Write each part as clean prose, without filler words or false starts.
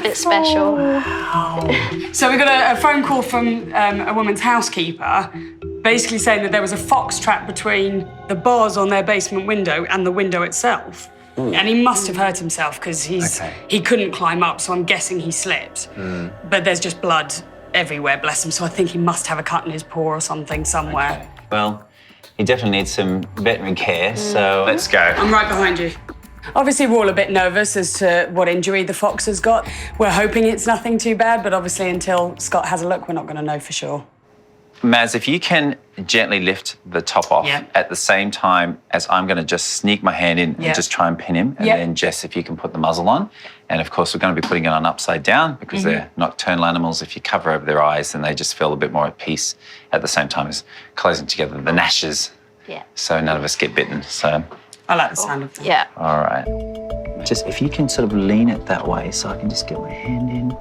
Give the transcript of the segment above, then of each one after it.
bit special. So we got a phone call from a woman's housekeeper basically saying that there was a fox trap between the bars on their basement window and the window itself. Ooh. And he must have hurt himself because he couldn't climb up, so I'm guessing he slipped. But there's just blood everywhere, bless him, so I think he must have a cut in his paw or something somewhere. Okay. Well, he definitely needs some veterinary care, so let's go. I'm right behind you. Obviously, we're all a bit nervous as to what injury the fox has got. We're hoping it's nothing too bad, but obviously until Scott has a look, we're not going to know for sure. Maz, if you can gently lift the top off at the same time as I'm going to just sneak my hand in and just try and pin him. And then, Jess, if you can put the muzzle on. And, of course, we're going to be putting it on upside down because they're nocturnal animals. If you cover over their eyes, then they just feel a bit more at peace at the same time as closing together the gnashes. Yeah. So none of us get bitten. So I like the sound of that. Yeah. All right. Just if you can sort of lean it that way so I can just get my hand in.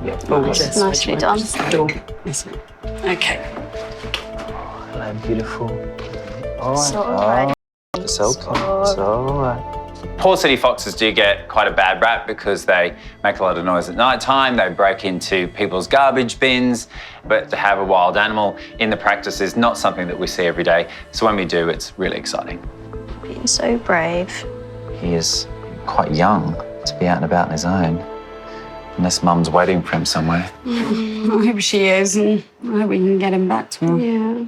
Yeah, nice. Nicely done. Okay. Oh, hello, beautiful. All right. It's all right. It's okay. It's all right. Poor city foxes do get quite a bad rap because they make a lot of noise at night time. They break into people's garbage bins. But to have a wild animal in the practice is not something that we see every day. So when we do, it's really exciting. Being so brave. He is quite young to be out and about on his own. Unless Mum's waiting for him somewhere. I hope she is, and I hope we can get him back to her. Yeah.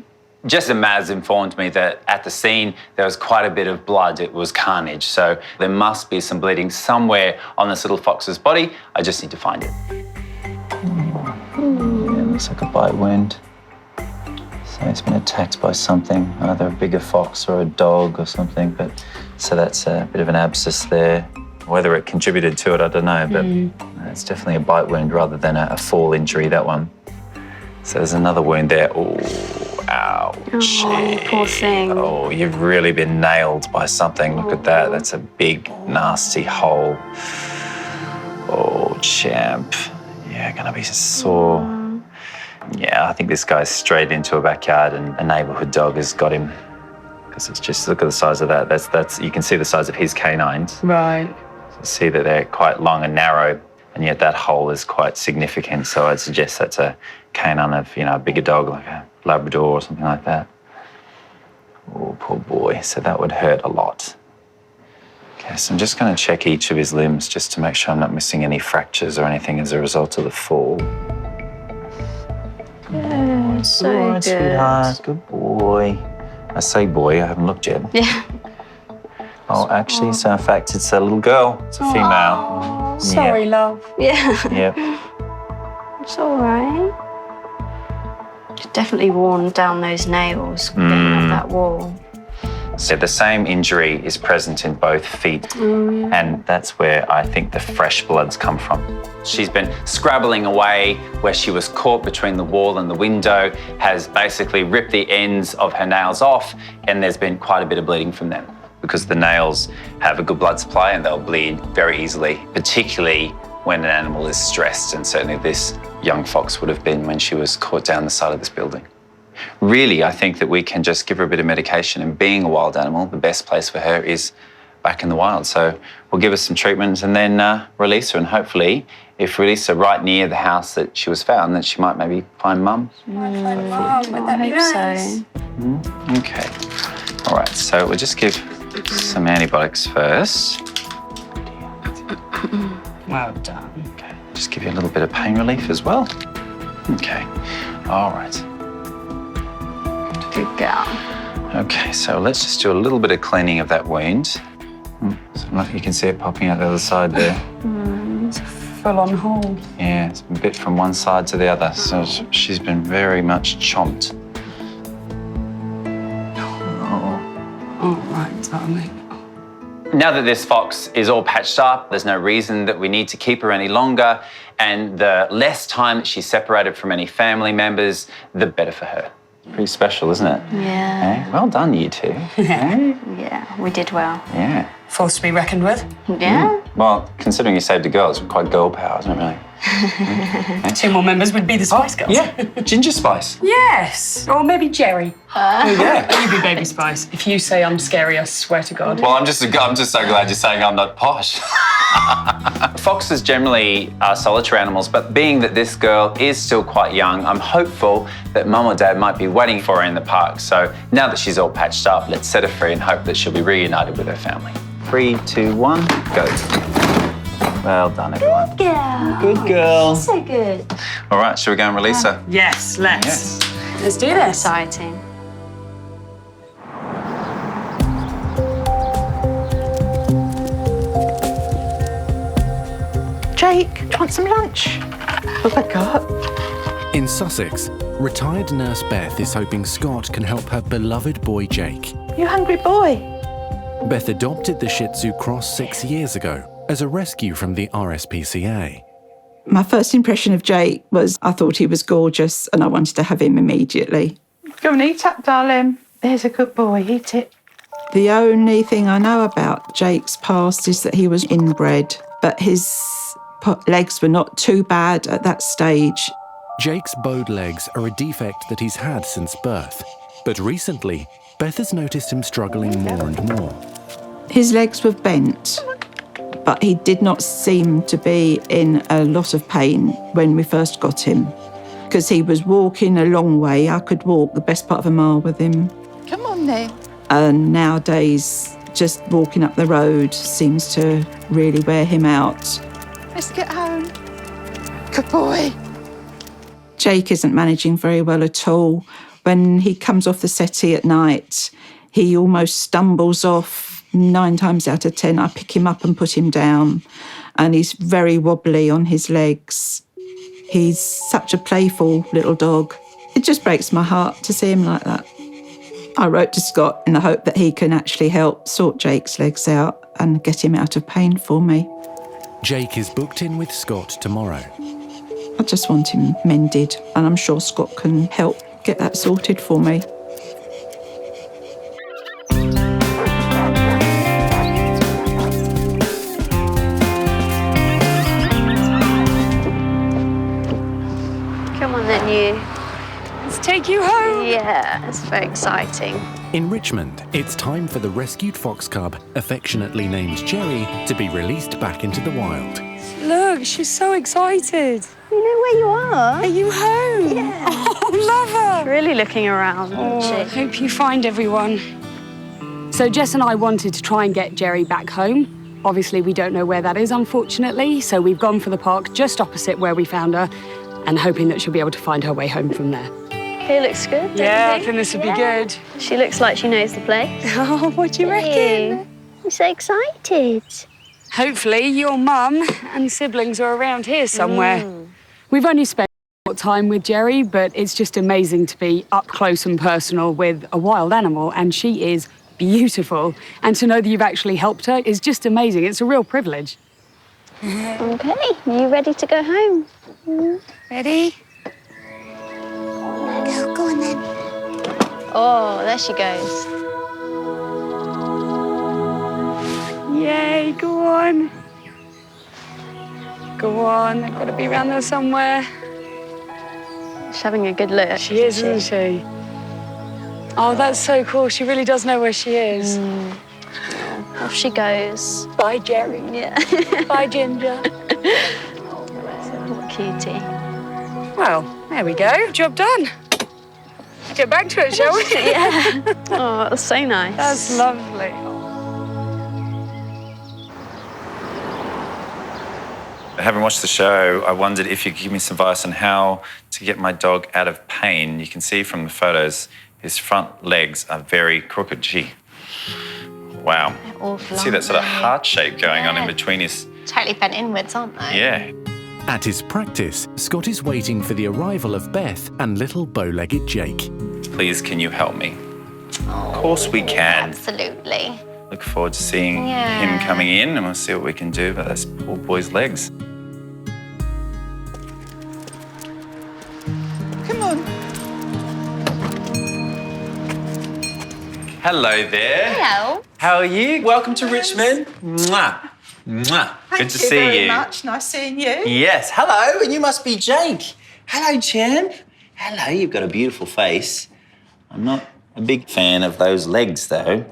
Jess and Maz informed me that at the scene there was quite a bit of blood. It was carnage, so there must be some bleeding somewhere on this little fox's body. I just need to find it. Yeah, it looks like a bite wound. So it's been attacked by something, either a bigger fox or a dog or something. But so that's a bit of an abscess there. Whether it contributed to it, I don't know, but it's definitely a bite wound rather than a fall injury, that one. So there's another wound there. Oh, ouch. Oh, poor thing. Oh, you've really been nailed by something. Look at that. That's a big, nasty hole. Oh, champ. Yeah, gonna be sore. Yeah, I think this guy's strayed into a backyard and a neighborhood dog has got him. Because it's just, look at the size of that. That's you can see the size of his canines. Right. See that they're quite long and narrow, and yet that hole is quite significant. So I'd suggest that's a canine of, a bigger dog, like a Labrador or something like that. Oh, poor boy. So that would hurt a lot. Okay, so I'm just going to check each of his limbs just to make sure I'm not missing any fractures or anything as a result of the fall. Yeah, so good. Sweetheart. Good boy. I say boy, I haven't looked yet. Yeah. Oh, actually, so in fact, it's a little girl. It's a female. Oh, sorry, love. Yeah. Yep. It's all right. You've definitely worn down those nails getting up that wall. So the same injury is present in both feet, and that's where I think the fresh bloods come from. She's been scrabbling away where she was caught between the wall and the window, has basically ripped the ends of her nails off, and there's been quite a bit of bleeding from them. Because the nails have a good blood supply and they'll bleed very easily, particularly when an animal is stressed, and certainly this young fox would have been when she was caught down the side of this building. Really, I think that we can just give her a bit of medication, and being a wild animal, the best place for her is back in the wild. So we'll give her some treatment and then release her, and hopefully, if we release her right near the house that she was found, then she might maybe find Mum. I hope so. Okay. All right, so we'll just give some antibiotics first. Well done. Okay, just give you a little bit of pain relief as well. Okay, all right. Good girl. Okay, so let's just do a little bit of cleaning of that wound. So look, you can see it popping out the other side there. It's a full-on hole. Yeah, it's a bit from one side to the other, so she's been very much chomped. All right, darling. Now that this fox is all patched up, there's no reason that we need to keep her any longer, and the less time that she's separated from any family members, the better for her. Pretty special, isn't it? Yeah. Hey? Well done, you two. Hey? Yeah, we did well. Yeah. Force to be reckoned with. Yeah. Well, considering you saved a girl, it's quite girl power, isn't it, really? Two more members would be the Spice Girls. Yeah, Ginger Spice. Yes. Or maybe Jerry. Yeah. You be Baby Spice. If you say I'm scary, I swear to God. Well, I'm just so glad you're saying I'm not posh. Foxes generally are solitary animals, but being that this girl is still quite young, I'm hopeful that Mum or Dad might be waiting for her in the park. So now that she's all patched up, let's set her free and hope that she'll be reunited with her family. 3, 2, 1, go. Well done, everyone. Good girl. Good girl. So good. All right, shall we go and release her? Yes, let's. Yes. Let's do this. Exciting. Jake, do you want some lunch? What have I got? In Sussex, retired nurse Beth is hoping Scott can help her beloved boy Jake. You hungry boy? Beth adopted the Shih Tzu cross 6 years ago as a rescue from the RSPCA. My first impression of Jake was I thought he was gorgeous and I wanted to have him immediately. Go and eat up, darling. There's a good boy, eat it. The only thing I know about Jake's past is that he was inbred, but his legs were not too bad at that stage. Jake's bowed legs are a defect that he's had since birth, but recently, Beth has noticed him struggling more and more. His legs were bent, but he did not seem to be in a lot of pain when we first got him, because he was walking a long way. I could walk the best part of a mile with him. Come on then. And nowadays, just walking up the road seems to really wear him out. Let's get home. Good boy. Jake isn't managing very well at all. When he comes off the settee at night, he almost stumbles off. 9 times out of 10, I pick him up and put him down, and he's very wobbly on his legs. He's such a playful little dog. It just breaks my heart to see him like that. I wrote to Scott in the hope that he can actually help sort Jake's legs out and get him out of pain for me. Jake is booked in with Scott tomorrow. I just want him mended, and I'm sure Scott can help get that sorted for me. Come on then, you. Let's take you home. Yeah, it's very exciting. In Richmond, it's time for the rescued fox cub, affectionately named Jerry, to be released back into the wild. Look, she's so excited. You know where you are? Are you home? Yeah. Oh, love her. Really looking around, Oh, I isn't she? hope you find everyone. So Jess and I wanted to try and get Jerry back home. Obviously, we don't know where that is, unfortunately, so we've gone for the park just opposite where we found her and hoping that she'll be able to find her way home from there. It looks good, don't Yeah, you I think this would be good. She looks like she knows the place. Oh, what do you reckon? I'm so excited. Hopefully your mum and siblings are around here somewhere. We've only spent a short time with Jerry, but it's just amazing to be up close and personal with a wild animal, and she is beautiful. And to know that you've actually helped her is just amazing. It's a real privilege. Okay, are you ready to go home? Ready? Go on then. Oh, there she goes. Yay, go on. Go on, I've got to be around there somewhere. She's having a good look. She is, isn't she? Oh, that's so cool. She really does know where she is. Off she goes. Bye, Jerry. Yeah. Bye, Ginger. Cutie. Well, there we go. Job done. Get back to it, shall we? Yeah. Oh, that's so nice. That's lovely. Having watched the show, I wondered if you could give me some advice on how to get my dog out of pain. You can see from the photos, his front legs are very crooked. Gee, wow. See that sort of heart shape going on in between his... Totally bent inwards, aren't they? Yeah. At his practice, Scott is waiting for the arrival of Beth and little bow-legged Jake. Please, can you help me? Of course we can. Absolutely. Look forward to seeing him coming in, and we'll see what we can do about this poor boy's legs. Come on. Hello there. Hello. How are you? Welcome to Richmond. Mwah. Mwah. Good to see you. Thank you very much. Nice seeing you. Yes, hello, and you must be Jake. Hello, champ. Hello, you've got a beautiful face. I'm not a big fan of those legs, though.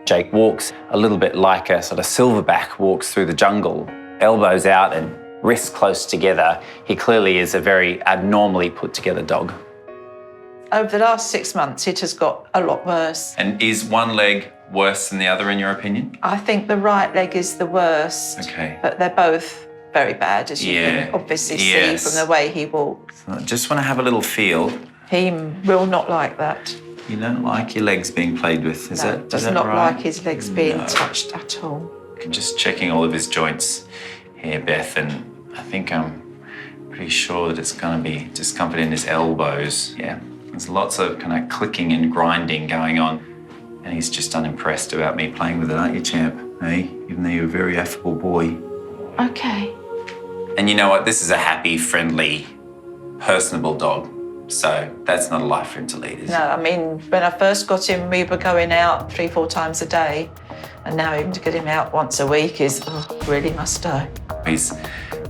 Jake walks a little bit like a sort of silverback walks through the jungle, elbows out and wrists close together. He clearly is a very abnormally put together dog. Over the last 6 months, it has got a lot worse. And is one leg worse than the other, in your opinion? I think the right leg is the worst. Okay. But they're both very bad, as you can obviously see from the way he walks. I just want to have a little feel. He will not like that. You don't like your legs being played with, is that Does that not right? like his legs being touched at all. I'm just checking all of his joints here, Beth, and I think I'm pretty sure that it's going to be discomfort in his elbows. Yeah, there's lots of kind of clicking and grinding going on, and he's just unimpressed about me playing with it, aren't you, champ? Hey, even though you're a very affable boy. Okay. And you know what? This is a happy, friendly, personable dog. So that's not a life for him to lead, is it? No, I mean, when I first got him, we were going out 3-4 times a day. And now even to get him out once a week is really must die. He's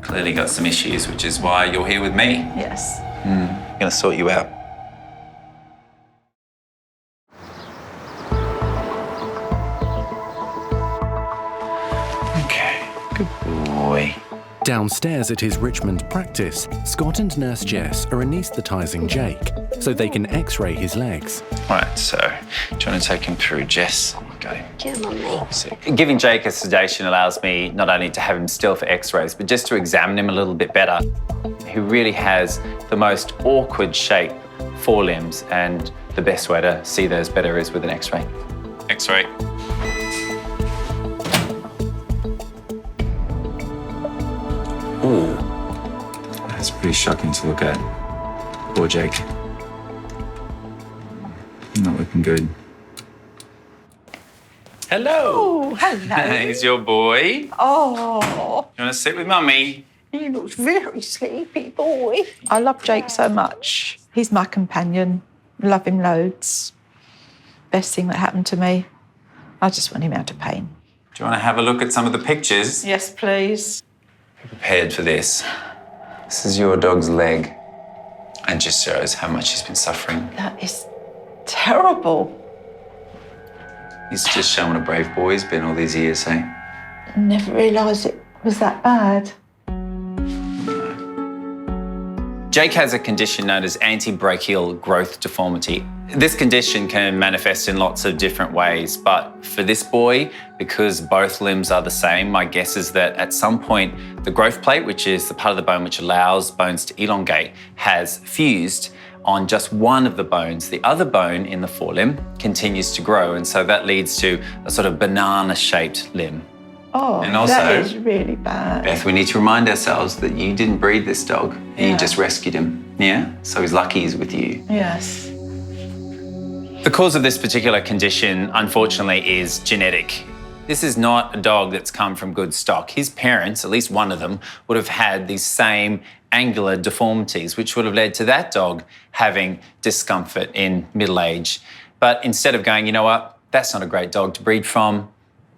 clearly got some issues, which is why you're here with me. Yes. I'm going to sort you out. Okay, good boy. Downstairs at his Richmond practice, Scott and Nurse Jess are anaesthetising Jake so they can x-ray his legs. Right, so do you want to take him through, Jess? Go. Come on, me. So, giving Jake a sedation allows me not only to have him still for x-rays, but just to examine him a little bit better. He really has the most awkward shape forelimbs, and the best way to see those better is with an x-ray. X-ray. Ooh, that's pretty shocking to look at. Poor Jake. Not looking good. Hello. Oh, hello. He's your boy. Oh, You want to sit with Mummy? he looks very sleepy, boy. I love Jake so much. He's my companion. Love him loads. Best thing that happened to me. I just want him out of pain. Do you want to have a look at some of the pictures? Yes, please. Be prepared for this. This is your dog's leg. And just shows how much he's been suffering. That is terrible. He's just showing what a brave boy he's been all these years, eh? Never realised it was that bad. Jake has a condition known as antebrachial growth deformity. This condition can manifest in lots of different ways, but for this boy, because both limbs are the same, my guess is that at some point the growth plate, which is the part of the bone which allows bones to elongate, has fused on just one of the bones. The other bone in the forelimb continues to grow, and so that leads to a sort of banana-shaped limb. Oh, And also- that is really bad. Beth, we need to remind ourselves that you didn't breed this dog. Yeah. You just rescued him, yeah? So he's lucky he's with you. Yes. The cause of this particular condition, unfortunately, is genetic. This is not a dog that's come from good stock. His parents, at least one of them, would have had these same angular deformities, which would have led to that dog having discomfort in middle age. But instead of going, you know what, that's not a great dog to breed from,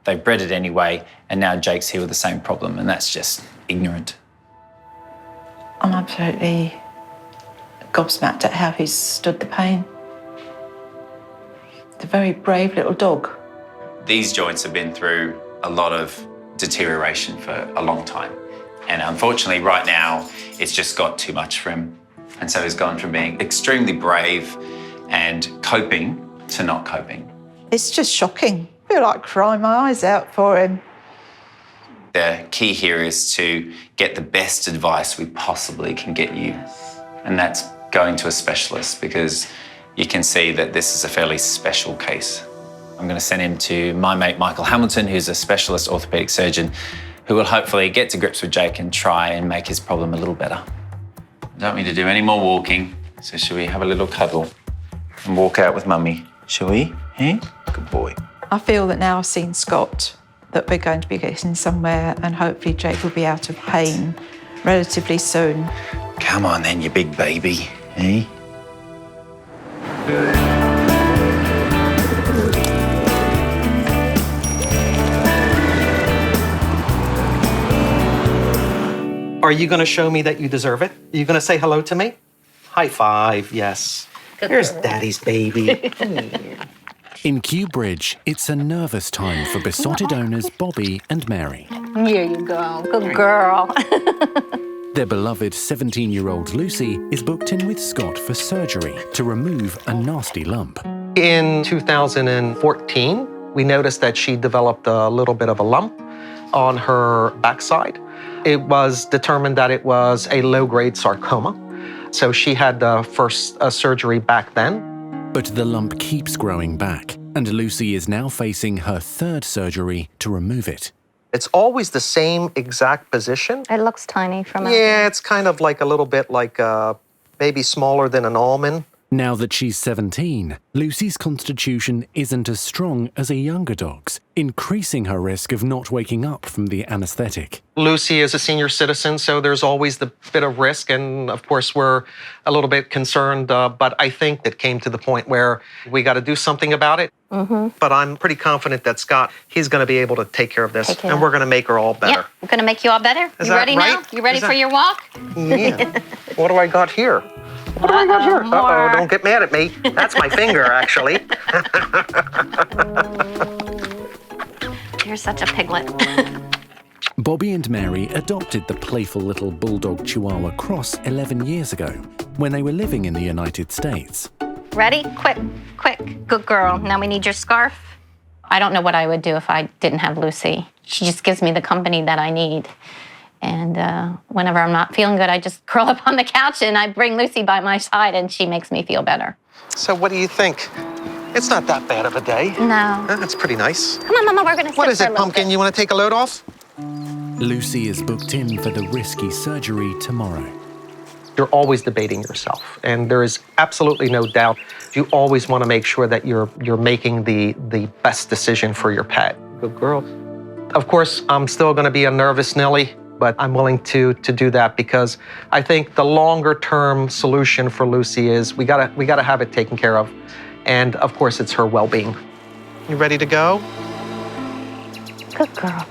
they bred it anyway, and now Jake's here with the same problem, and that's just ignorant. I'm absolutely gobsmacked at how he's stood the pain. It's a very brave little dog. These joints have been through a lot of deterioration for a long time. And unfortunately, right now, it's just got too much for him. And so he's gone from being extremely brave and coping to not coping. It's just shocking. I feel like crying my eyes out for him. The key here is to get the best advice we possibly can get you. And that's going to a specialist, because you can see that this is a fairly special case. I'm going to send him to my mate, Michael Hamilton, who's a specialist orthopaedic surgeon, who will hopefully get to grips with Jake and try and make his problem a little better. I don't need to do any more walking, so shall we have a little cuddle and walk out with Mummy? Shall we? Eh? Good boy. I feel that now I've seen Scott, that we're going to be getting somewhere, and hopefully Jake will be out of pain relatively soon. Come on then, you big baby, eh? Are you going to show me that you deserve it? Are you going to say hello to me? High five, yes. Here's Daddy's baby. In Kew Bridge, it's a nervous time for besotted owners Bobbie and Mary. Here you go. Good girl. Their beloved 17-year-old Lucy is booked in with Scott for surgery to remove a nasty lump. In 2014, we noticed that she developed a little bit of a lump on her backside. It was determined that it was a low-grade sarcoma. So she had the first surgery back then. But the lump keeps growing back, and Lucy is now facing her third surgery to remove it. It's always the same exact position. It looks tiny from out Yeah, here. it's kind of like a little bit like maybe smaller than an almond. Now that she's 17, Lucy's constitution isn't as strong as a younger dog's, increasing her risk of not waking up from the anaesthetic. Lucy is a senior citizen, so there's always the bit of risk, and of course we're a little bit concerned, but I think it came to the point where we got to do something about it. But I'm pretty confident that Scott, he's going to be able to take care of this, and we're going to make her all better. Yep, we're going to make you all better. Is You that ready right? now? You ready Is for that- your walk? Yeah. What do I got here? What do I got here? Uh-oh, don't get mad at me. That's my finger, actually. You're such a piglet. Bobbie and Mary adopted the playful little bulldog Chihuahua cross 11 years ago, when they were living in the United States. Ready? Quick, quick. Good girl. Now we need your scarf. I don't know what I would do if I didn't have Lucy. She just gives me the company that I need. And whenever I'm not feeling good, I just curl up on the couch and I bring Lucy by my side and she makes me feel better. So what do you think? It's not that bad of a day. No. That's pretty nice. Come on, Mama, we're gonna sit What is for a it, little Pumpkin? bit. You want to take a load off? Lucy is booked in for the risky surgery tomorrow. You're always debating yourself, and there is absolutely no doubt. You always want to make sure that you're making the best decision for your pet. Good girl. Of course, I'm still going to be a nervous Nelly, but I'm willing to do that because I think the longer-term solution for Lucy is we gotta have it taken care of, and of course, it's her well-being. You ready to go? Good girl.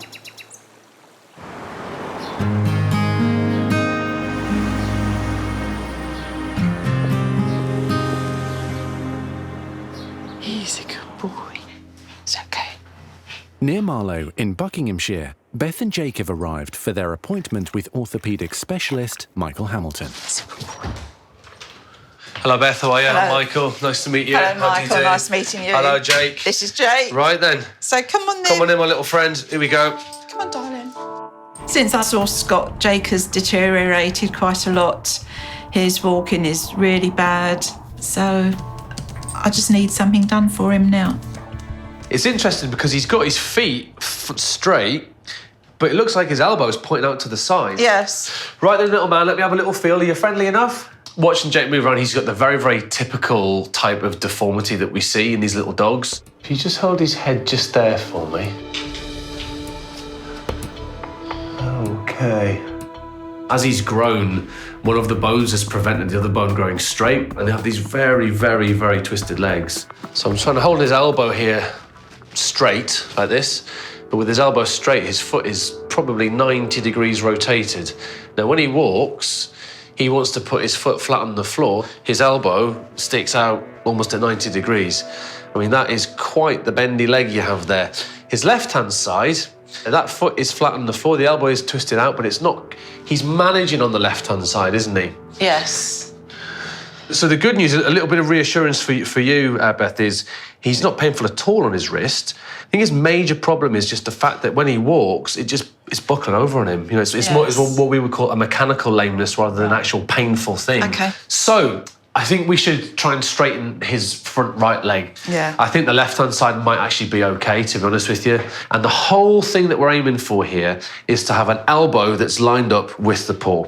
He's a good boy. It's okay. Near Marlow in Buckinghamshire, Beth and Jake have arrived for their appointment with orthopaedic specialist Michael Hamilton. Hello, Beth. How are you? Hello. Michael. Nice to meet you. Hello, How do you Michael. do? Nice meeting you. Hello, Jake. This is Jake. Right then. So come on then. Come on in, my little friend. Here we go. Come on, darling. Since I saw Scott, Jake has deteriorated quite a lot. His walking is really bad, so I just need something done for him now. It's interesting because he's got his feet straight, but it looks like his elbow is pointing out to the side. Yes. Right then, little man, let me have a little feel. Are you friendly enough? Watching Jake move around, he's got the very, very typical type of deformity that we see in these little dogs. If you just hold his head just there for me. Okay. As he's grown, one of the bones has prevented the other bone growing straight, and they have these very, very, very twisted legs. So I'm trying to hold his elbow here straight, like this, but with his elbow straight, his foot is probably 90 degrees rotated. Now, when he walks, he wants to put his foot flat on the floor. His elbow sticks out almost at 90 degrees. I mean, that is quite the bendy leg you have there. His left-hand side, that foot is flat on the floor, the elbow is twisted out, but it's not. He's managing on the left-hand side, isn't he? Yes. So the good news, a little bit of reassurance for you, Beth, is he's not painful at all on his wrist. I think his major problem is just the fact that when he walks, it's buckling over on him. You know, it's more it's what we would call a mechanical lameness rather than an actual painful thing. Okay. So I think we should try and straighten his front right leg. Yeah. I think the left-hand side might actually be okay, to be honest with you. And the whole thing that we're aiming for here is to have an elbow that's lined up with the paw.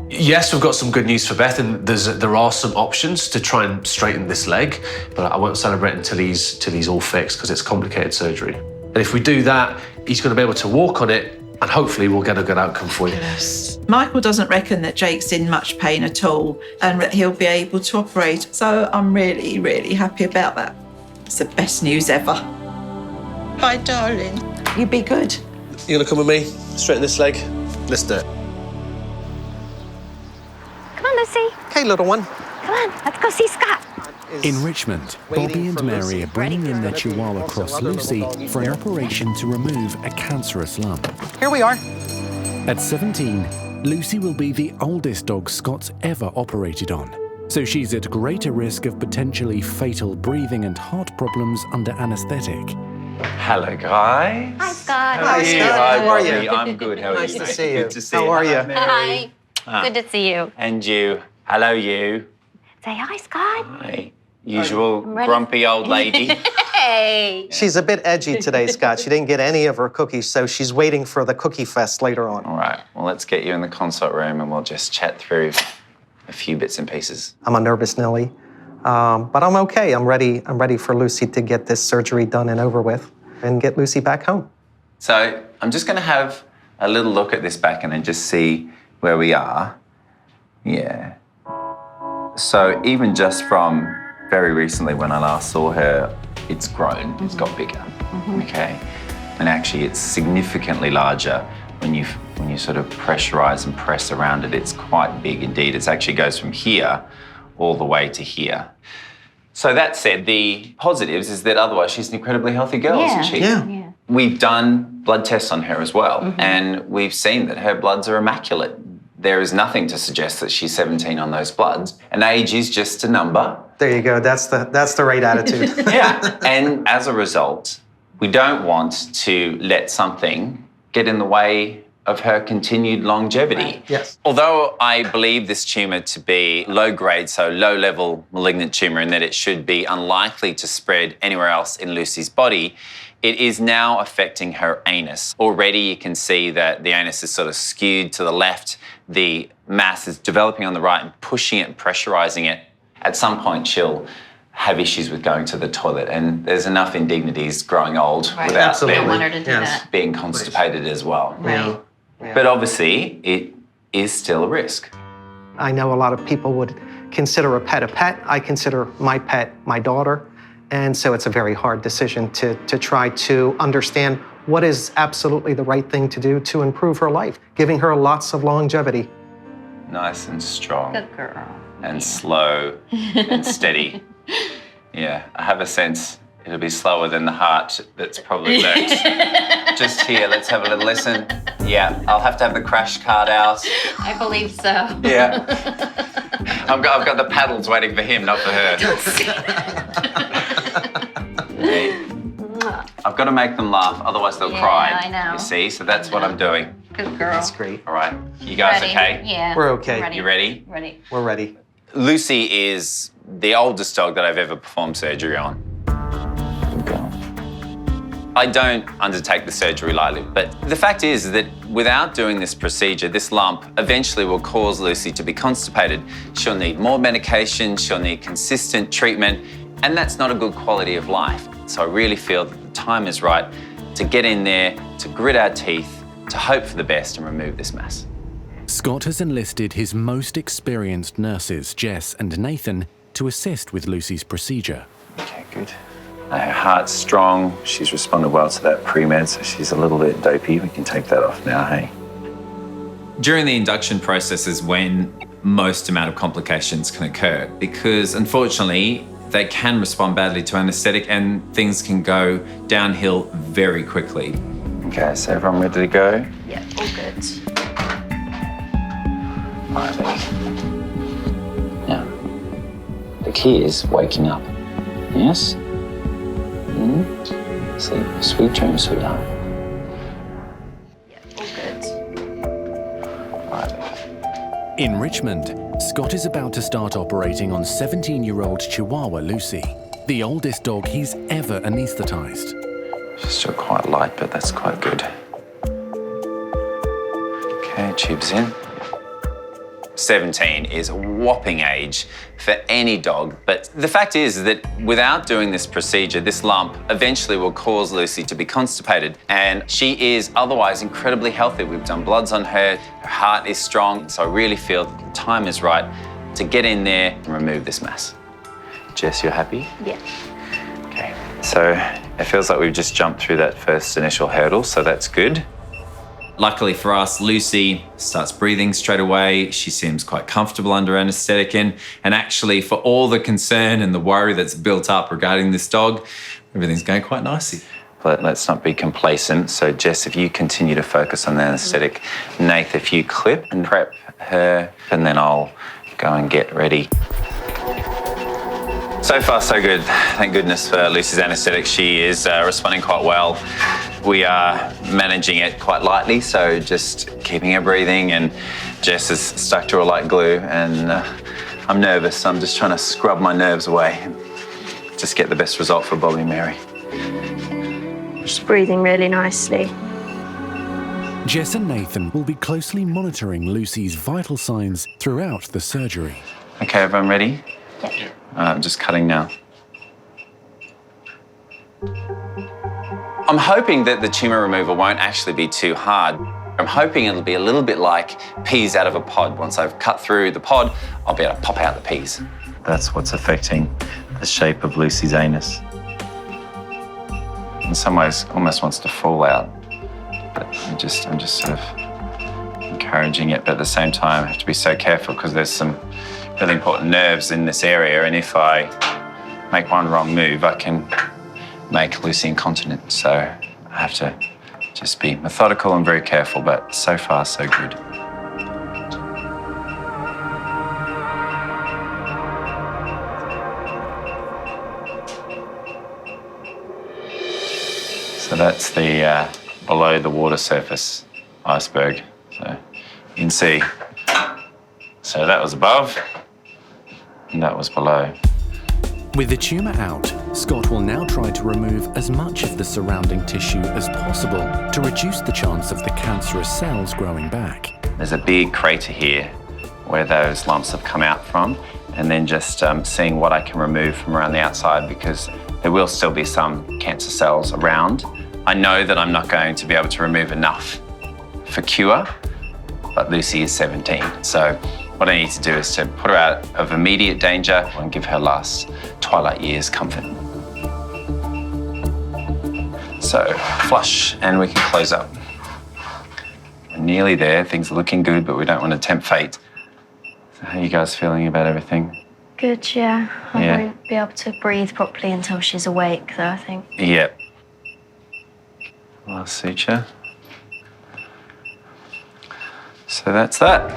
Yes, we've got some good news for Beth, and there are some options to try and straighten this leg, but I won't celebrate until he's all fixed because it's complicated surgery. And if we do that, he's going to be able to walk on it, and hopefully we'll get a good outcome for you. Yes. Michael doesn't reckon that Jake's in much pain at all and that he'll be able to operate. So I'm really, really happy about that. It's the best news ever. Bye, darling. You be good. You going to come with me? Straighten this leg? Let's do it. Lucy. Okay, little one. Come on, let's go see Scott. In Richmond, Bobbie and Mary are bringing in their Chihuahua cross Lucy for an operation to remove a cancerous lump. Here we are. At 17, Lucy will be the oldest dog Scott's ever operated on. So she's at greater risk of potentially fatal breathing and heart problems under anaesthetic. Hello, guys. Hi, Scott. Hi, Scott. How are you? Bobbie. I'm good. How are Nice you? to see you. Good to see How you. are you? Mary. Hi. Good to see you. And you. Hello, you. Say hi, Scott. Hi. Usual ready. grumpy old lady. Hey. She's a bit edgy today, Scott. She didn't get any of her cookies, so she's waiting for the cookie fest later on. All right. Well, let's get you in the consult room and we'll just chat through a few bits and pieces. I'm a nervous Nelly, but I'm okay. I'm ready for Lucy to get this surgery done and over with and get Lucy back home. So I'm just going to have a little look at this back and then just see where we are. Yeah. So even just from very recently when I last saw her, it's grown, it's got bigger, okay? And actually it's significantly larger when you sort of pressurize and press around it. It's quite big indeed. It actually goes from here all the way to here. So that said, the positives is that otherwise she's an incredibly healthy girl, isn't she? Yeah. We've done blood tests on her as well, and we've seen that her bloods are immaculate. There is nothing to suggest that she's 17 on those bloods, and age is just a number. There you go. That's the right attitude. Yeah, and as a result, we don't want to let something get in the way of her continued longevity. Right. Yes. Although I believe this tumour to be low grade, so low level malignant tumour, and that it should be unlikely to spread anywhere else in Lucy's body, it is now affecting her anus. Already you can see that the anus is sort of skewed to the left. The mass is developing on the right and pushing it and pressurising it. At some point she'll have issues with going to the toilet, and there's enough indignities growing old Right. without Absolutely. Don't them want her to do Yes. that. being constipated as well. Right. But obviously it is still a risk. I know a lot of people would consider a pet. I consider my pet my daughter. And so it's a very hard decision to try to understand what is absolutely the right thing to do to improve her life, giving her lots of longevity. Nice and strong. Good girl. And slow and steady. Yeah, I have a sense it'll be slower than the heart that's probably lurked just here. Let's have a little listen. Yeah, I'll have to have the crash card out. I believe so. Yeah. I've got the paddles waiting for him, not for her. Hey, I've got to make them laugh, otherwise they'll Yeah, cry. I know. You see? So that's what I'm doing. Good girl. That's great. All right. You guys Ready? okay? Yeah. We're okay. Ready. You ready? Ready. We're ready. Lucy is the oldest dog that I've ever performed surgery on. I don't undertake the surgery lightly, but the fact is that without doing this procedure, this lump eventually will cause Lucy to be constipated. She'll need more medication, she'll need consistent treatment, and that's not a good quality of life. So I really feel that the time is right to get in there, to grit our teeth, to hope for the best and remove this mass. Scott has enlisted his most experienced nurses, Jess and Nathan, to assist with Lucy's procedure. Okay, good. Her heart's strong. She's responded well to that pre-med, so she's a little bit dopey. We can take that off now, hey? During the induction process is when most amount of complications can occur because, unfortunately, they can respond badly to anaesthetic and things can go downhill very quickly. Okay, so everyone ready to go? Yeah, all good. All right, now, the key is waking up. Yes? Sleep, sweet dreams, sweetheart. Yeah, all good. All right. In Richmond, Scott is about to start operating on 17-year-old Chihuahua Lucy, the oldest dog he's ever anaesthetised. She's still quite light, but that's quite good. Okay, tubes in. 17 is a whopping age for any dog, but the fact is that without doing this procedure, this lump eventually will cause Lucy to be constipated, and she is otherwise incredibly healthy. We've done bloods on her, her heart is strong, so I really feel that the time is right to get in there and remove this mass. Jess, you're happy? Yeah. Okay, so it feels like we've just jumped through that first initial hurdle, so that's good. Luckily for us, Lucy starts breathing straight away. She seems quite comfortable under anaesthetic, and actually for all the concern and the worry that's built up regarding this dog, everything's going quite nicely. But let's not be complacent. So Jess, if you continue to focus on the anaesthetic, Nath, if you clip and prep her, and then I'll go and get ready. So far, so good. Thank goodness for Lucy's anaesthetic. She is responding quite well. We are managing it quite lightly, so just keeping her breathing, and Jess is stuck to her like glue, and I'm nervous. I'm just trying to scrub my nerves away and just get the best result for Bobbie and Mary. She's breathing really nicely. Jess and Nathan will be closely monitoring Lucy's vital signs throughout the surgery. Okay, everyone ready? Yeah. I'm just cutting now. I'm hoping that the tumour removal won't actually be too hard. I'm hoping it'll be a little bit like peas out of a pod. Once I've cut through the pod, I'll be able to pop out the peas. That's what's affecting the shape of Lucy's anus. In some ways, almost wants to fall out. But I'm just sort of encouraging it, but at the same time, I have to be so careful because there's some really important nerves in this area, and if I make one wrong move, I can make Lucy incontinent. So I have to just be methodical and very careful, but so far, so good. So that's the below the water surface iceberg. So you can see, so that was above and that was below. With the tumour out, Scott will now try to remove as much of the surrounding tissue as possible to reduce the chance of the cancerous cells growing back. There's a big crater here where those lumps have come out from, and then just seeing what I can remove from around the outside, because there will still be some cancer cells around. I know that I'm not going to be able to remove enough for cure, but Lucy is 17. So what I need to do is to put her out of immediate danger and give her last twilight years comfort. So flush, and we can close up. We're nearly there, things are looking good, but we don't want to tempt fate. So how are you guys feeling about everything? Good, yeah. I Yeah. won't be able to breathe properly until she's awake, though, I think. Yep. Last suture. So that's that.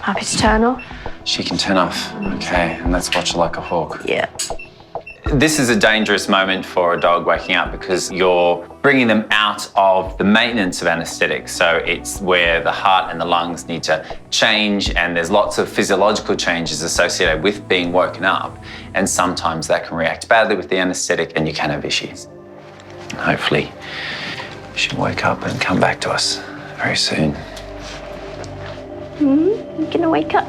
Happy to turn off? She can turn off. Okay, and let's watch her like a hawk. Yeah. This is a dangerous moment for a dog waking up because you're bringing them out of the maintenance of anaesthetic. So it's where the heart and the lungs need to change, and there's lots of physiological changes associated with being woken up. And sometimes that can react badly with the anaesthetic and you can have issues. And hopefully she'll wake up and come back to us very soon. You gonna wake up?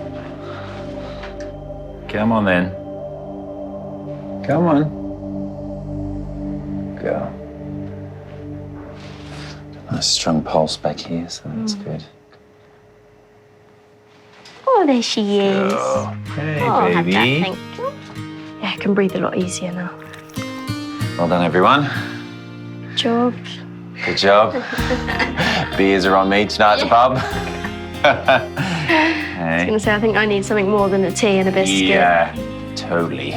Come on then. Come on. Go. Nice strong pulse back here, so that's good. Oh, there she is. Hey, Oh, I'll have that, baby. thank you. Yeah, I can breathe a lot easier now. Well done, everyone. Good job. Good job. Beers are on me tonight at the pub. I was gonna say, I think I need something more than a tea and a biscuit. Yeah, totally.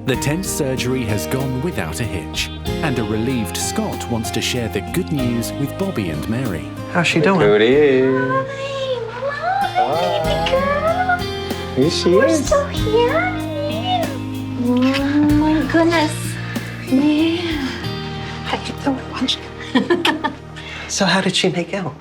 The tense surgery has gone without a hitch, and a relieved Scott wants to share the good news with Bobbie and Mary. How's she doing? Good is. Baby girl. Here she We're is. still here. Oh my goodness. Yeah. How you doing? So how did she make out?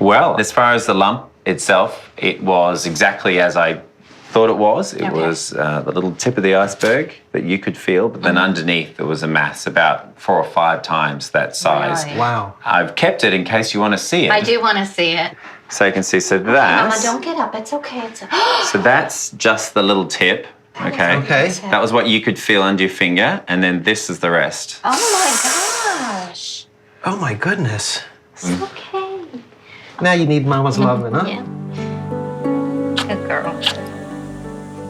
Well, as far as the lump itself, it was exactly as I thought it was. It was the little tip of the iceberg that you could feel, but then underneath there was a mass about 4 or 5 times that size. Right. Wow. I've kept it in case you want to see it. I do want to see it. So you can see, so Mama, that's, don't get up. It's okay. It's so that's just the little tip, okay? Okay. That was what you could feel under your finger, and then this is the rest. Oh my gosh. Oh my goodness. It's okay. Now you need Mama's love, huh? Yeah. Good girl.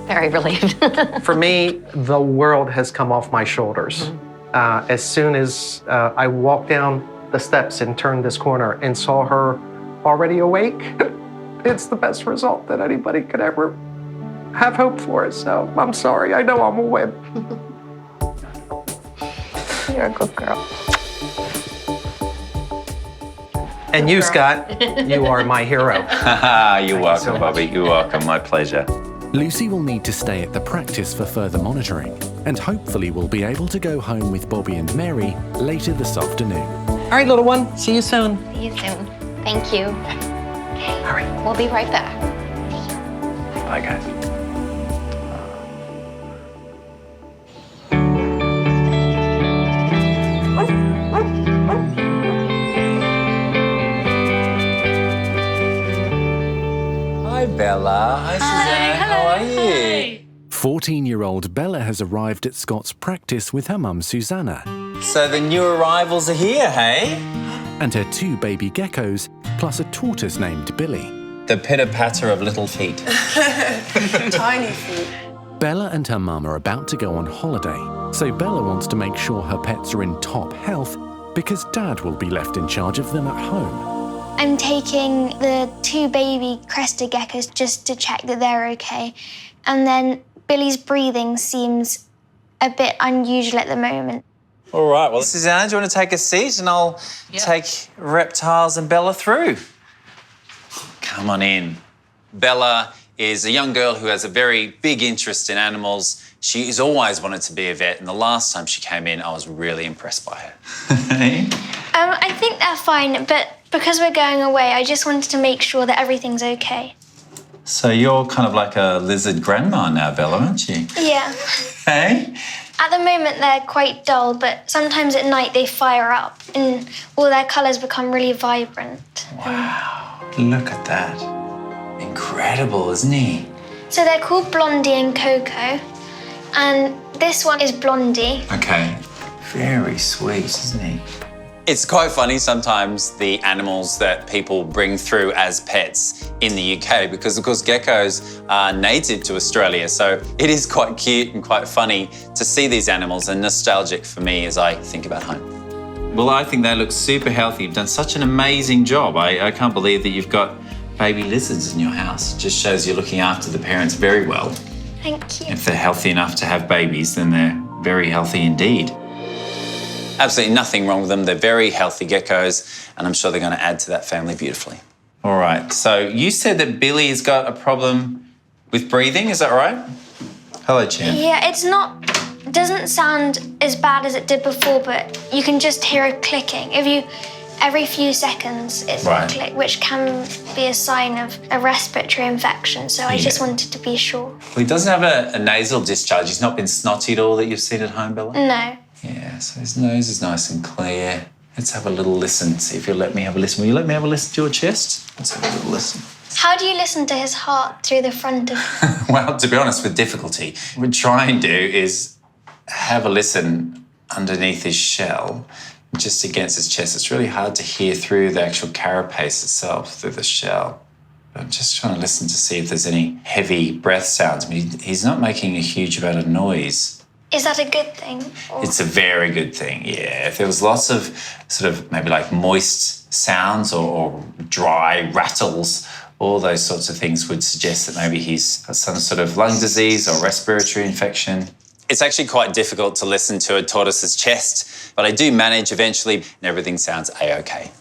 Very relieved. For me, the world has come off my shoulders. As soon as I walked down the steps and turned this corner and saw her already awake, it's the best result that anybody could ever have hoped for. So I'm sorry. I know I'm a wimp. You're a good girl. And you, Scott, you are my hero. You're welcome, Bobbie. You're welcome. My pleasure. Lucy will need to stay at the practice for further monitoring, and hopefully will be able to go home with Bobbie and Mary later this afternoon. All right, little one. See you soon. See you soon. Thank you. Okay. All right. We'll be right back. Bye, guys. Hi, Bella. Hi, Suzanne. How are you? 14-year-old Bella has arrived at Scott's practice with her mum, Susanna, So the new arrivals are here, hey? and her 2 baby geckos, plus a tortoise named Billy. The pitter-patter of little feet. Tiny feet. Bella and her mum are about to go on holiday, so Bella wants to make sure her pets are in top health because Dad will be left in charge of them at home. I'm taking the 2 baby crested geckos just to check that they're okay. And then Billy's breathing seems a bit unusual at the moment. All right, well, Suzanne, do you want to take a seat and I'll take Reptiles and Bella through? Come on in. Bella is a young girl who has a very big interest in animals. She's always wanted to be a vet, and the last time she came in, I was really impressed by her. I think they're fine, but because we're going away, I just wanted to make sure that everything's okay. So you're kind of like a lizard grandma now, Bella, aren't you? Yeah. Hey? At the moment, they're quite dull, but sometimes at night they fire up and all their colours become really vibrant. Wow, look at that. Incredible, isn't he? So they're called Blondie and Coco, and this one is Blondie. Okay. Very sweet, isn't he? It's quite funny sometimes, the animals that people bring through as pets in the UK, because of course geckos are native to Australia, so it is quite cute and quite funny to see these animals and nostalgic for me as I think about home. Well, I think they look super healthy. You've done such an amazing job. I can't believe that you've got baby lizards in your house. It just shows you're looking after the parents very well. Thank you. If they're healthy enough to have babies, then they're very healthy indeed. Absolutely nothing wrong with them. They're very healthy geckos, and I'm sure they're going to add to that family beautifully. All right, so you said that Billy has got a problem with breathing, is that right? Hello, Chan. Yeah, it doesn't sound as bad as it did before, but you can just hear it clicking. Every few seconds it's Right. a click, which can be a sign of a respiratory infection, so I just wanted to be sure. Well, he doesn't have a nasal discharge. He's not been snotty at all that you've seen at home, Bella? No. Yeah, so his nose is nice and clear. Let's have a little listen, see if you'll let me have a listen. Will you let me have a listen to your chest? Let's have a little listen. How do you listen to his heart through the front of Well, to be honest, with difficulty. What we try and do is have a listen underneath his shell, just against his chest. It's really hard to hear through the actual carapace itself, through the shell. I'm just trying to listen to see if there's any heavy breath sounds. I mean, he's not making a huge amount of noise. Is that a good thing? Or... It's a very good thing, yeah. If there was lots of sort of maybe like moist sounds or dry rattles, all those sorts of things would suggest that maybe he's got some sort of lung disease or respiratory infection. It's actually quite difficult to listen to a tortoise's chest, but I do manage eventually and everything sounds A-okay.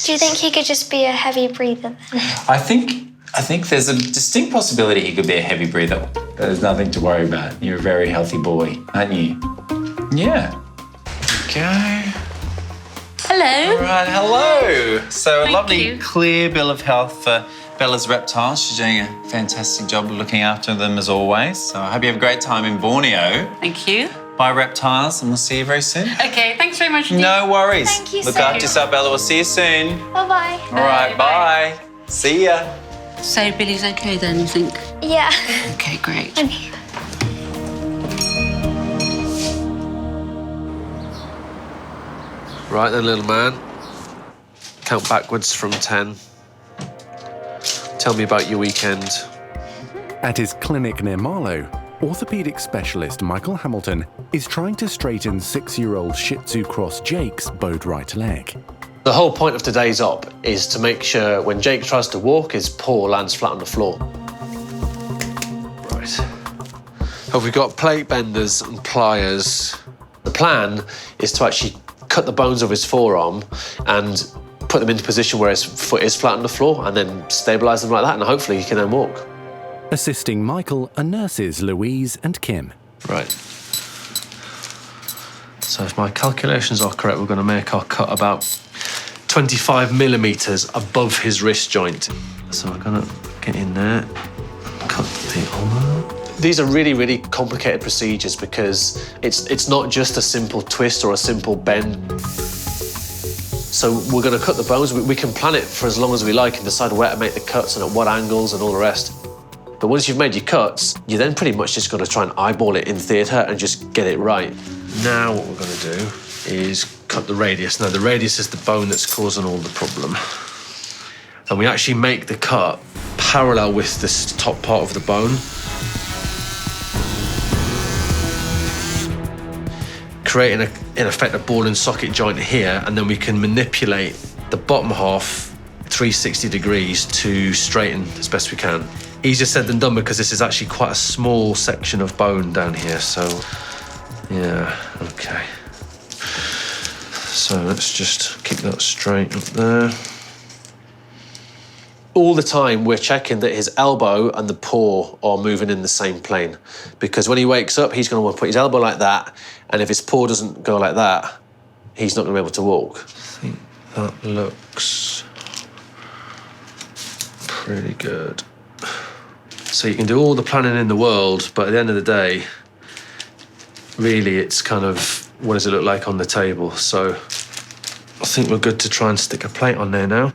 Do you think he could just be a heavy breather then? I think there's a distinct possibility he could be a heavy breather. There's nothing to worry about. You're a very healthy boy, aren't you? Yeah. Okay. Hello. All right, hello. So a Thank lovely, you. clear bill of health for Bella's reptiles. She's doing a fantastic job of looking after them as always. So I hope you have a great time in Borneo. Thank you. Bye, reptiles, and we'll see you very soon. Okay, thanks very much. No worries. Thank you Look so after much. yourself, Bella. We'll see you soon. Bye-bye. All right, bye. See ya. So Billy's okay then, you think? Yeah. Okay, great. Right then, little man. Count backwards from 10. Tell me about your weekend. At his clinic near Marlow, orthopaedic specialist Michael Hamilton is trying to straighten 6-year-old Shih Tzu cross Jake's bowed right leg. The whole point of today's op is to make sure when Jake tries to walk, his paw lands flat on the floor. Right. Have we got plate benders and pliers? The plan is to actually cut the bones of his forearm and put them into position where his foot is flat on the floor and then stabilise them like that, and hopefully he can then walk. Assisting Michael are nurses Louise and Kim. Right. So if my calculations are correct, we're going to make our cut about 25 millimetres above his wrist joint. So we're going to get in there, cut the ulnar. These are really, really complicated procedures because it's not just a simple twist or a simple bend. So we're going to cut the bones. We can plan it for as long as we like and decide where to make the cuts and at what angles and all the rest. But once you've made your cuts, you then pretty much just got to try and eyeball it in theatre and just get it right. Now what we're going to do is cut the radius. Now the radius is the bone that's causing all the problem. And we actually make the cut parallel with this top part of the bone. Creating, in effect, a ball and socket joint here, and then we can manipulate the bottom half 360 degrees to straighten as best we can. Easier said than done because this is actually quite a small section of bone down here, so yeah, okay. So let's just keep that straight up there. All the time we're checking that his elbow and the paw are moving in the same plane, because when he wakes up, he's going to want to put his elbow like that, and if his paw doesn't go like that, he's not going to be able to walk. I think that looks pretty good. So you can do all the planning in the world, but at the end of the day, really it's kind of, what does it look like on the table? So I think we're good to try and stick a plate on there now.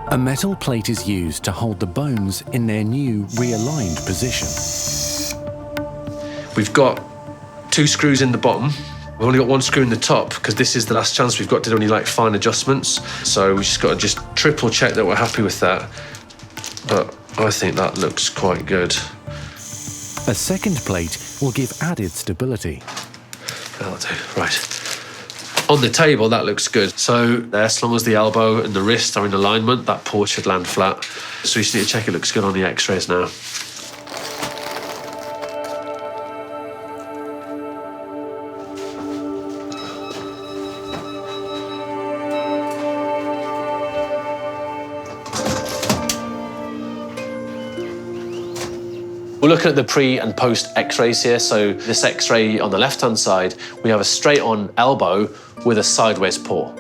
A metal plate is used to hold the bones in their new realigned position. We've got 2 screws in the bottom. We've only got 1 screw in the top because this is the last chance we've got to do any like fine adjustments. So we just got to just triple check that we're happy with that. But I think that looks quite good. A second plate will give added stability. That'll do, right. On the table, that looks good. So as long as the elbow and the wrist are in alignment, that paw should land flat. So we just need to check it looks good on the x-rays now. We're looking at the pre and post x-rays here. So this x-ray on the left-hand side, we have a straight-on elbow with a sideways paw.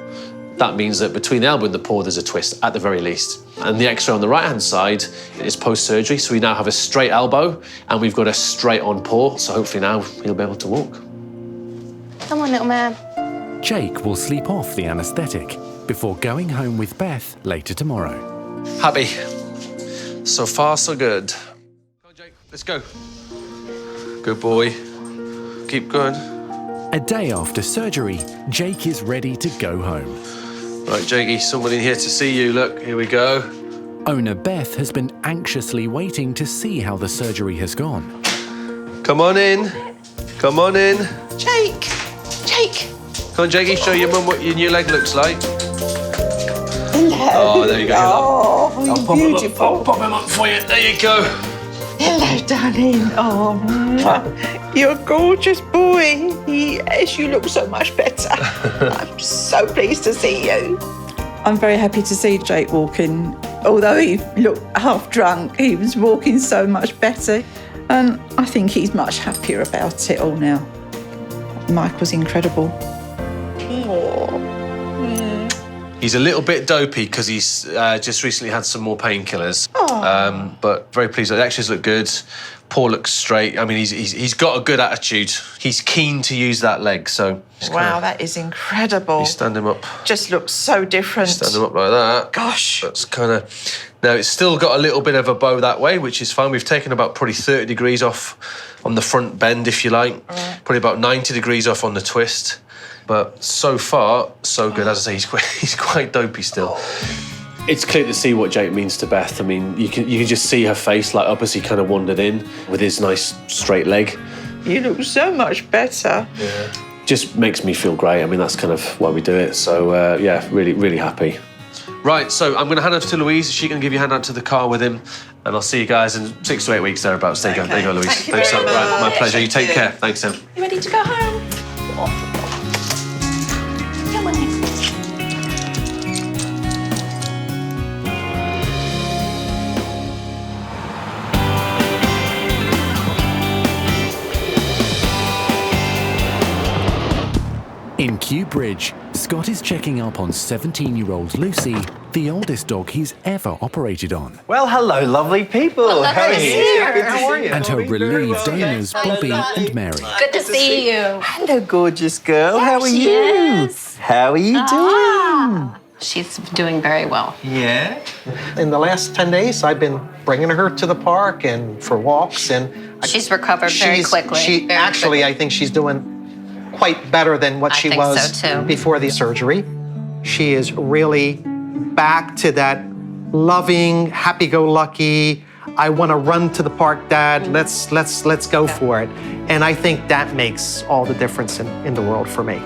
That means that between the elbow and the paw, there's a twist, at the very least. And the x-ray on the right-hand side is post-surgery, so we now have a straight elbow and we've got a straight-on paw, so hopefully now he'll be able to walk. Come on, little man. Jake will sleep off the anaesthetic before going home with Beth later tomorrow. Happy. So far, so good. Come on, Jake, let's go. Good boy. Keep going. A day after surgery, Jake is ready to go home. Right, Jakey, someone in here to see you. Look, here we go. Owner Beth has been anxiously waiting to see how the surgery has gone. Come on in. Come on in. Jake! Jake! Come on, Jakey, show your mum what your new leg looks like. Hello. Oh, there you go. Oh, you're beautiful. I'll pop him up for you. There you go. Hello, darling. Oh, mwah. You're a gorgeous boy. Yes, you look so much better. I'm so pleased to see you. I'm very happy to see Jake walking. Although he looked half drunk, he was walking so much better. And I think he's much happier about it all now. Mike was incredible. He's a little bit dopey because he's just recently had some more painkillers. But very pleased. The x-rays look good. Paw looks straight. I mean, he's got a good attitude. He's keen to use that leg, so... Wow, that is incredible. You stand him up. Just looks so different. Stand him up like that. Gosh. That's kind of... Now, it's still got a little bit of a bow that way, which is fine. We've taken about probably 30 degrees off on the front bend, if you like. Right. Probably about 90 degrees off on the twist. But so far, so good. As I say, he's quite dopey still. It's clear to see what Jake means to Beth. I mean, you can just see her face light up as he kind of wandered in with his nice straight leg. You look so much better. Yeah. Just makes me feel great. I mean, that's kind of why we do it. So, yeah, really, really happy. Right, so I'm going to hand over to Louise. She can give you a hand out to the car with him. And I'll see you guys in 6 to 8 weeks thereabouts. There you go, Louise. Thank you Thanks, very Sam. Right, my much. pleasure. You take Thank care. you. Thanks, Sam. You ready to go home? Come on in. In Kew Bridge, Scott is checking up on 17-year-old Lucy, the oldest dog he's ever operated on. Well, hello, lovely people. How are you? Good to see you. And her relieved owners, Bobbie and Mary. Good to see you. Hello, gorgeous girl. How are she you? is. How are you doing? She's doing very well. Yeah. In the last 10 days, I've been bringing her to the park and for walks, and She's recovered very quickly. She very actually, quickly. I think she's doing quite better than what I she think was so, too. before the surgery. She is really back to that loving, happy-go-lucky, I want to run to the park, Dad. Let's go for it. And I think that makes all the difference in the world for me.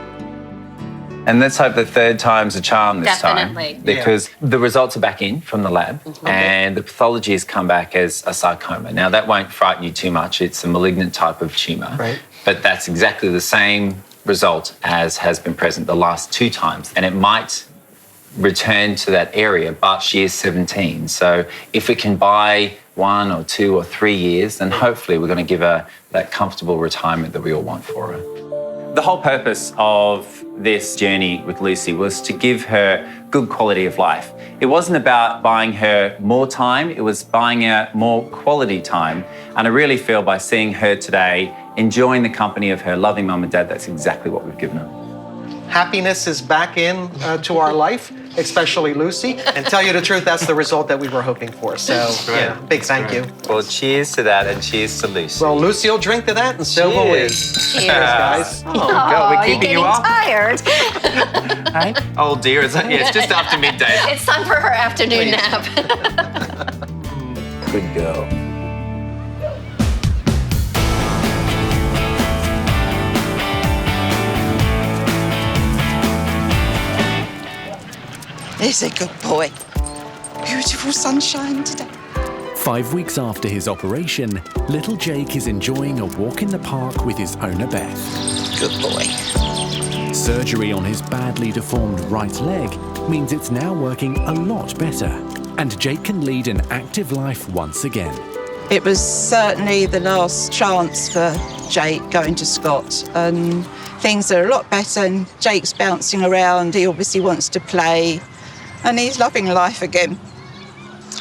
And let's hope the third time's a charm this Definitely. time. Because the results are back in from the lab and the pathology has come back as a sarcoma. Now, that won't frighten you too much. It's a malignant type of tumour. Right. But that's exactly the same result as has been present the last 2 times. And it might return to that area, but she is 17. So if we can buy 1 or 2 or 3 years, then hopefully we're going to give her that comfortable retirement that we all want for her. The whole purpose of this journey with Lucy was to give her good quality of life. It wasn't about buying her more time, it was buying her more quality time. And I really feel by seeing her today, enjoying the company of her loving mum and dad, that's exactly what we've given her. Happiness is back in to our life, especially Lucy. And tell you the truth, that's the result that we were hoping for. So, yeah, big thank you. Well, cheers to that and cheers to Lucy. Well, Lucy will drink to that, and so will we. Cheers, guys. Oh, God, we're keeping you up. Tired. Hey? Oh, dear, it's just after midday. It's time for her afternoon nap. Good girl. He's a good boy. Beautiful sunshine today. 5 weeks after his operation, little Jake is enjoying a walk in the park with his owner Beth. Good boy. Surgery on his badly deformed right leg means it's now working a lot better, and Jake can lead an active life once again. It was certainly the last chance for Jake going to Scott, and things are a lot better, and Jake's bouncing around. He obviously wants to play, and he's loving life again.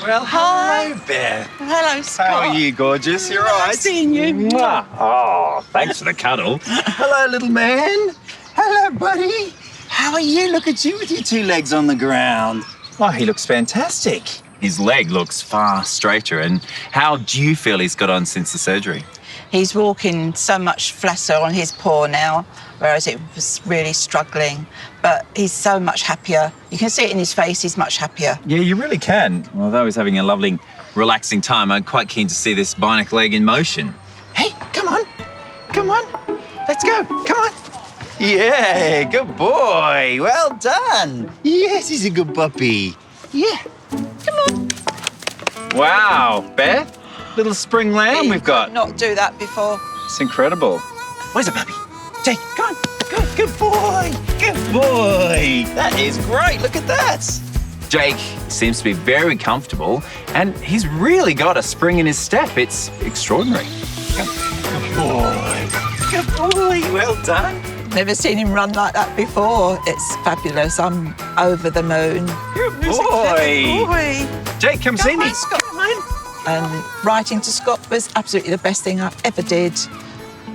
Well, hello, Beth. Hello, Scott. How are you, gorgeous? You're right. Nice seeing you. Mwah. Oh, thanks for the cuddle. Hello, little man. Hello, buddy. How are you? Look at you with your 2 legs on the ground. Oh, he looks fantastic. His leg looks far straighter. And how do you feel he's got on since the surgery? He's walking so much flatter on his paw now, whereas it was really struggling. But he's so much happier. You can see it in his face, he's much happier. Yeah, you really can. Although he's having a lovely, relaxing time, I'm quite keen to see this bionic leg in motion. Hey, come on. Come on. Let's go. Come on. Yeah, good boy. Well done. Yes, he's a good puppy. Yeah. Come on. Wow, Beth. Little spring lamb we've got. Could not do that before. It's incredible. Where's the puppy? Jake, come on. Good boy. Good boy. That is great. Look at that. Jake seems to be very comfortable, and he's really got a spring in his step. It's extraordinary. Good boy. Good boy. Well done. Never seen him run like that before. It's fabulous. I'm over the moon. Good boy. Boy. Jake, come see me. Scott. Come on. And writing to Scott was absolutely the best thing I ever did.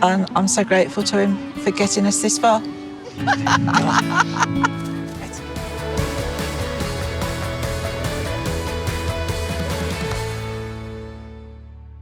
And I'm so grateful to him for getting us this far.